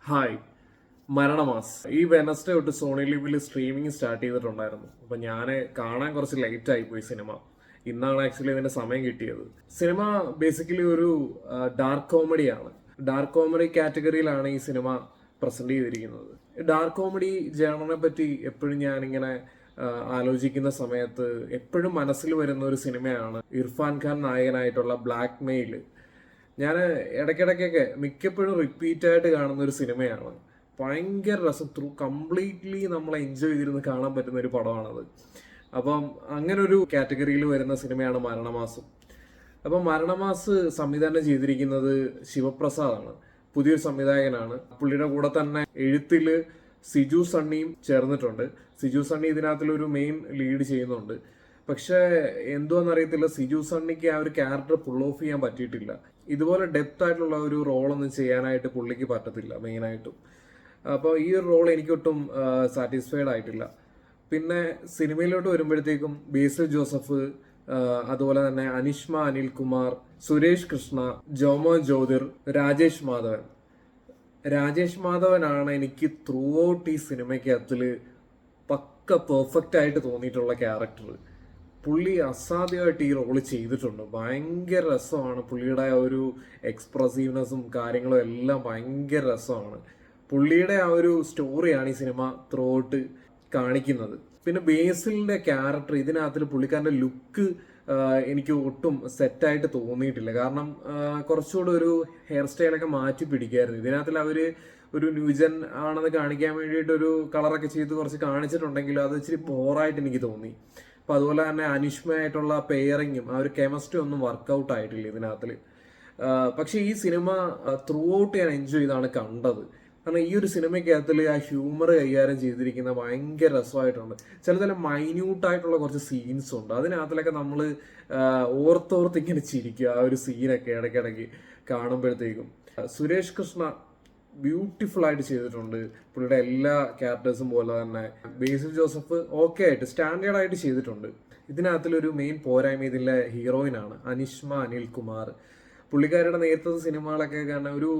Hi. Maranamass ഈ Wednesday തൊട്ട് Sony ലിവിൽ streaming start ചെയ്തിട്ടുണ്ടായിരുന്നു. അപ്പൊ ഞാൻ കാണാൻ കുറച്ച് ലേറ്റ് ആയി പോയി സിനിമ. ഇന്നാണ് ആക്ച്വലി ഇതിന്റെ സമയം കിട്ടിയത്. സിനിമ ബേസിക്കലി ഒരു ഡാർക്ക് കോമഡിയാണ്. ഡാർക്ക് കോമഡി കാറ്റഗറിയിലാണ് ഈ സിനിമ പ്രസന്റ് ചെയ്തിരിക്കുന്നത്. ഡാർക്ക് കോമഡി ജേണറിനെ പറ്റി എപ്പോഴും ഞാനിങ്ങനെ ആലോചിക്കുന്ന സമയത്ത് എപ്പോഴും മനസ്സിൽ വരുന്ന ഒരു സിനിമയാണ് ഇർഫാൻ ഖാൻ നായകനായിട്ടുള്ള ബ്ലാക്ക് മെയിൽ. ഞാൻ ഇടയ്ക്കിടയ്ക്കൊക്കെ മിക്കപ്പോഴും റിപ്പീറ്റ് ആയിട്ട് കാണുന്ന ഒരു സിനിമയാണ്. ഭയങ്കര രസം, കംപ്ലീറ്റ്ലി നമ്മളെ എൻജോയ് ചെയ്തിരുന്ന് കാണാൻ പറ്റുന്ന ഒരു പടമാണത്. അപ്പം അങ്ങനെ ഒരു കാറ്റഗറിയിൽ വരുന്ന സിനിമയാണ് മരണമാസം. അപ്പം മരണമാസ് സംവിധാനം ചെയ്തിരിക്കുന്നത് ശിവപ്രസാദാണ്. പുതിയൊരു സംവിധായകനാണ്. പുള്ളിയുടെ കൂടെ തന്നെ എഴുത്തില് സിജു സണ്ണിയും ചേർന്നിട്ടുണ്ട്. സിജു സണ്ണി ഇതിനകത്തിലൊരു മെയിൻ ലീഡ് ചെയ്യുന്നുണ്ട്. പക്ഷെ എന്തോന്നറിയത്തില്ല, സിജു സണ്ണിക്ക് ആ ഒരു ക്യാരക്ടർ പുൾ ഓഫ് ചെയ്യാൻ പറ്റിയിട്ടില്ല. ഇതുപോലെ ഡെപ്ത് ആയിട്ടുള്ള ഒരു റോളൊന്നും ചെയ്യാനായിട്ട് പുള്ളിക്ക് പറ്റത്തില്ല മെയിനായിട്ടും. അപ്പോൾ ഈ ഒരു റോൾ എനിക്കൊട്ടും സാറ്റിസ്ഫൈഡ് ആയിട്ടില്ല. പിന്നെ സിനിമയിലോട്ട് വരുമ്പോഴത്തേക്കും ബേസിൽ ജോസഫ്, അതുപോലെ തന്നെ അനിഷ്മ അനിൽകുമാർ, സുരേഷ് കൃഷ്ണ, ജോമോ ജ്യോതിർ, രാജേഷ് മാധവനാണ് എനിക്ക് ത്രൂ ഔട്ട് ഈ സിനിമയ്ക്കകത്തിൽ പക്ക പെർഫെക്റ്റ് ആയിട്ട് തോന്നിയിട്ടുള്ള ക്യാരക്ടർ. പുള്ളി അസാധ്യമായിട്ട് ഈ റോള് ചെയ്തിട്ടുണ്ട്. ഭയങ്കര രസമാണ്. പുള്ളിയുടെ ആ ഒരു എക്സ്പ്രസീവ്നെസ്സും കാര്യങ്ങളും എല്ലാം ഭയങ്കര രസമാണ്. പുള്ളിയുടെ ആ ഒരു സ്റ്റോറിയാണ് ഈ സിനിമ ത്രൂ ഔട്ട് കാണിക്കുന്നത്. പിന്നെ ബേസിലിന്റെ ക്യാരക്ടർ ഇതിനകത്തിൽ പുള്ളിക്കാരന്റെ ലുക്ക് എനിക്ക് ഒട്ടും സെറ്റായിട്ട് തോന്നിയിട്ടില്ല. കാരണം കുറച്ചുകൂടെ ഒരു ഹെയർ സ്റ്റൈലൊക്കെ മാറ്റി പിടിക്കായിരുന്നു. ഇതിനകത്തിൽ അവര് ഒരു ന്യൂജൻ ആണെന്ന് കാണിക്കാൻ വേണ്ടിയിട്ട് ഒരു കളറൊക്കെ ചെയ്ത് കുറച്ച് കാണിച്ചിട്ടുണ്ടെങ്കിലും അത് ഇച്ചിരി ബോറായിട്ട് എനിക്ക് തോന്നി. അപ്പൊ അതുപോലെ തന്നെ അനിഷ്മയായിട്ടുള്ള പെയറിങ്ങും ആ ഒരു കെമിസ്ട്രി ഒന്നും വർക്കൗട്ട് ആയിട്ടില്ല ഇതിനകത്തിൽ. പക്ഷെ ഈ സിനിമ ത്രൂ ഔട്ട് ഞാൻ എൻജോയ് ചെയ്താണ് കണ്ടത്. കാരണം ഈ ഒരു സിനിമയ്ക്കകത്തിൽ ആ ഹ്യൂമർ കൈകാര്യം ചെയ്തിരിക്കുന്ന ഭയങ്കര രസമായിട്ടുണ്ട്. ചില മൈന്യൂട്ടായിട്ടുള്ള കുറച്ച് സീൻസ് ഉണ്ട്. അതിനകത്തിലൊക്കെ നമ്മൾ ഓർത്തോർത്ത് ഇങ്ങനെ ചിരിക്കുക. ആ ഒരു സീനൊക്കെ ഇടയ്ക്കിടയ്ക്ക് കാണുമ്പോഴത്തേക്കും. സുരേഷ് കൃഷ്ണ ബ്യൂട്ടിഫുൾ ആയിട്ട് ചെയ്തിട്ടുണ്ട്. പുള്ളിയുടെ എല്ലാ ക്യാരക്ടേഴ്സും പോലെ തന്നെ ബേസിൽ ജോസഫ് ഓക്കെ ആയിട്ട് സ്റ്റാൻഡേർഡ് ആയിട്ട് ചെയ്തിട്ടുണ്ട്. ഇതിനകത്തിലൊരു മെയിൻ പോരായ്മ ഇതിലെ ഹീറോയിനാണ് അനിഷ്മ അനിൽകുമാർ. പുള്ളിക്കാരുടെ നേരത്തെ സിനിമകളൊക്കെ കാരണം ഒരു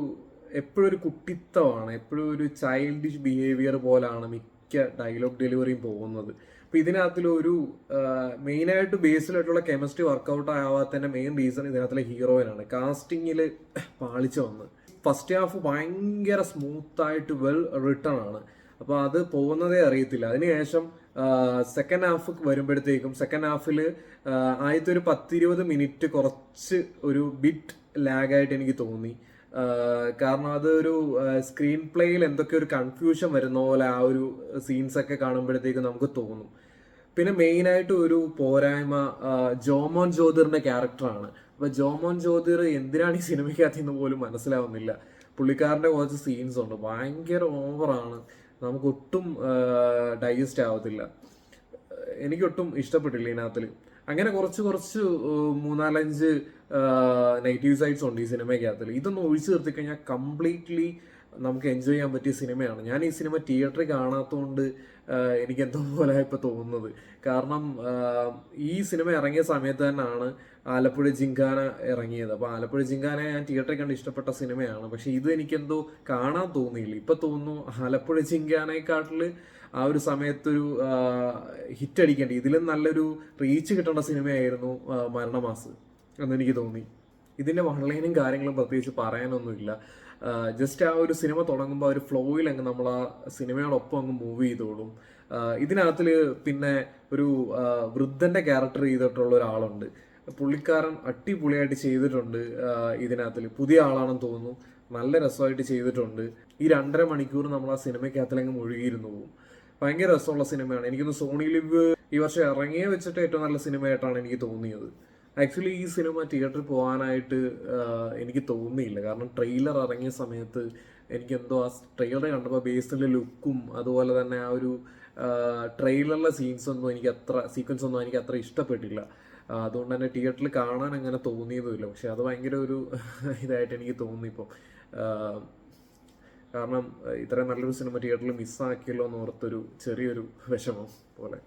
എപ്പോഴും ഒരു കുട്ടിത്തമാണ്, എപ്പോഴും ഒരു ചൈൽഡിഷ് ബിഹേവിയർ പോലാണ് മിക്ക ഡയലോഗ് ഡെലിവറിയും പോകുന്നത്. അപ്പൊ ഇതിനകത്തിലൊരു മെയിനായിട്ട് ബേസിലായിട്ടുള്ള കെമിസ്ട്രി വർക്കൗട്ട് ആവാത്തതിന്റെ മെയിൻ റീസൺ ഇതിനകത്തിലെ ഹീറോയിനാണ്. കാസ്റ്റിങ്ങിൽ പാളിച്ച വന്ന് ഫസ്റ്റ് ഹാഫ് ഭയങ്കര സ്മൂത്തായിട്ട് വെൽ റിട്ടൺ ആണ്. അപ്പോൾ അത് പോകുന്നതേ അറിയത്തില്ല. അതിനുശേഷം സെക്കൻഡ് ഹാഫ് വരുമ്പോഴത്തേക്കും സെക്കൻഡ് ഹാഫിൽ ആദ്യത്തെ ഒരു 10-20 മിനിറ്റ് കുറച്ച് ഒരു ബിറ്റ് ലാഗായിട്ട് എനിക്ക് തോന്നി. കാരണം അത് ഒരു സ്ക്രീൻ പ്ലേയിൽ എന്തൊക്കെ ഒരു കൺഫ്യൂഷൻ വരുന്ന പോലെ ആ ഒരു സീൻസ് ഒക്കെ കാണുമ്പോഴത്തേക്കും നമുക്ക് തോന്നും. പിന്നെ മെയിനായിട്ട് ഒരു പോരായ്മ ജോമോൻ ജ്യോതിറിന്റെ ക്യാരക്ടറാണ്. അപ്പൊ ജോമോൻ ജ്യോതിർ എന്തിനാണ് ഈ സിനിമയ്ക്കകത്ത് പോലും മനസ്സിലാവുന്നില്ല. പുള്ളിക്കാരന്റെ കുറച്ച് സീൻസ് ഉണ്ട്, ഭയങ്കര ഓവറാണ്, നമുക്കൊട്ടും ഡൈജസ്റ്റ് ആവത്തില്ല. എനിക്കൊട്ടും ഇഷ്ടപ്പെട്ടില്ല ഇതിനകത്തിൽ. അങ്ങനെ കുറച്ച് 3-4-5 നെഗറ്റീവ് സൈഡ്സ് ഉണ്ട് ഈ സിനിമയ്ക്കകത്തിൽ. ഇതൊന്നും ഒഴിച്ചു നിർത്തിക്കഴിഞ്ഞാൽ കംപ്ലീറ്റ്ലി നമുക്ക് എൻജോയ് ചെയ്യാൻ പറ്റിയ സിനിമയാണ്. ഞാൻ ഈ സിനിമ തിയേറ്ററിൽ കാണാത്തതുകൊണ്ട് എനിക്ക് എന്തോ പോലെ ഇപ്പൊ തോന്നുന്നത്. കാരണം ഈ സിനിമ ഇറങ്ങിയ സമയത്ത് തന്നെയാണ് ആലപ്പുഴ ജിങ്കാന ഇറങ്ങിയത്. അപ്പൊ ആലപ്പുഴ ജിങ്കാന ഞാൻ തിയേറ്ററിൽ കണ്ട് ഇഷ്ടപ്പെട്ട സിനിമയാണ്. പക്ഷെ ഇത് എനിക്കെന്തോ കാണാൻ തോന്നിയില്ല. ഇപ്പൊ തോന്നുന്നു ആലപ്പുഴ ജിങ്കാനയെക്കാട്ടില് ആ ഒരു സമയത്തൊരു ഹിറ്റ് അടിക്കേണ്ടി, ഇതിലും നല്ലൊരു റീച്ച് കിട്ടേണ്ട സിനിമയായിരുന്നു മരണമാസ് എന്നെനിക്ക് തോന്നി. ഇതിന്റെ വൺലൈനും കാര്യങ്ങളും പ്രത്യേകിച്ച് പറയാനൊന്നുമില്ല. ജസ്റ്റ് ആ ഒരു സിനിമ തുടങ്ങുമ്പോൾ ആ ഒരു ഫ്ലോയിൽ അങ്ങ് നമ്മൾ ആ സിനിമയോടൊപ്പം അങ്ങ് മൂവ് ചെയ്തോളും. ഇതിനകത്തിൽ പിന്നെ ഒരു വൃദ്ധന്റെ ക്യാരക്ടർ ചെയ്തിട്ടുള്ള ഒരാളുണ്ട്. പുള്ളിക്കാരൻ അടിപൊളിയായിട്ട് ചെയ്തിട്ടുണ്ട്. ഇതിനകത്തിൽ പുതിയ ആളാണെന്ന് തോന്നുന്നു. നല്ല രസമായിട്ട് ചെയ്തിട്ടുണ്ട്. ഈ 2.5 മണിക്കൂർ നമ്മൾ ആ സിനിമയ്ക്കകത്തിലങ്ങ് മുഴുകിയിരുന്നു പോകും. ഭയങ്കര രസമുള്ള സിനിമയാണ്. എനിക്കൊന്ന് സോണി ലിവ് ഈ വർഷം ഇറങ്ങിയ വെച്ചിട്ട് ഏറ്റവും നല്ല സിനിമയായിട്ടാണ് എനിക്ക് തോന്നിയത്. ആക്ച്വലി ഈ സിനിമ തിയേറ്ററിൽ പോകാനായിട്ട് എനിക്ക് തോന്നിയില്ല. കാരണം ട്രെയിലർ ഇറങ്ങിയ സമയത്ത് എനിക്കെന്തോ ആ ട്രെയിലർ കണ്ടപ്പോൾ ബേസിലെ ലുക്കും അതുപോലെ തന്നെ ആ ഒരു ട്രെയിലറിലെ സീക്വൻസ് ഒന്നും എനിക്ക് അത്ര ഇഷ്ടപ്പെട്ടില്ല. അതുകൊണ്ട് തന്നെ തിയേറ്ററിൽ കാണാൻ അങ്ങനെ തോന്നിയതുമില്ല. പക്ഷെ അത് ഭയങ്കര ഒരു ഇതായിട്ട് എനിക്ക് തോന്നി ഇപ്പം. കാരണം ഇത്രയും നല്ലൊരു സിനിമ തിയേറ്ററിൽ മിസ്സാക്കിയല്ലോ എന്ന് ഓർത്തൊരു ചെറിയൊരു വിഷമം പോലെ.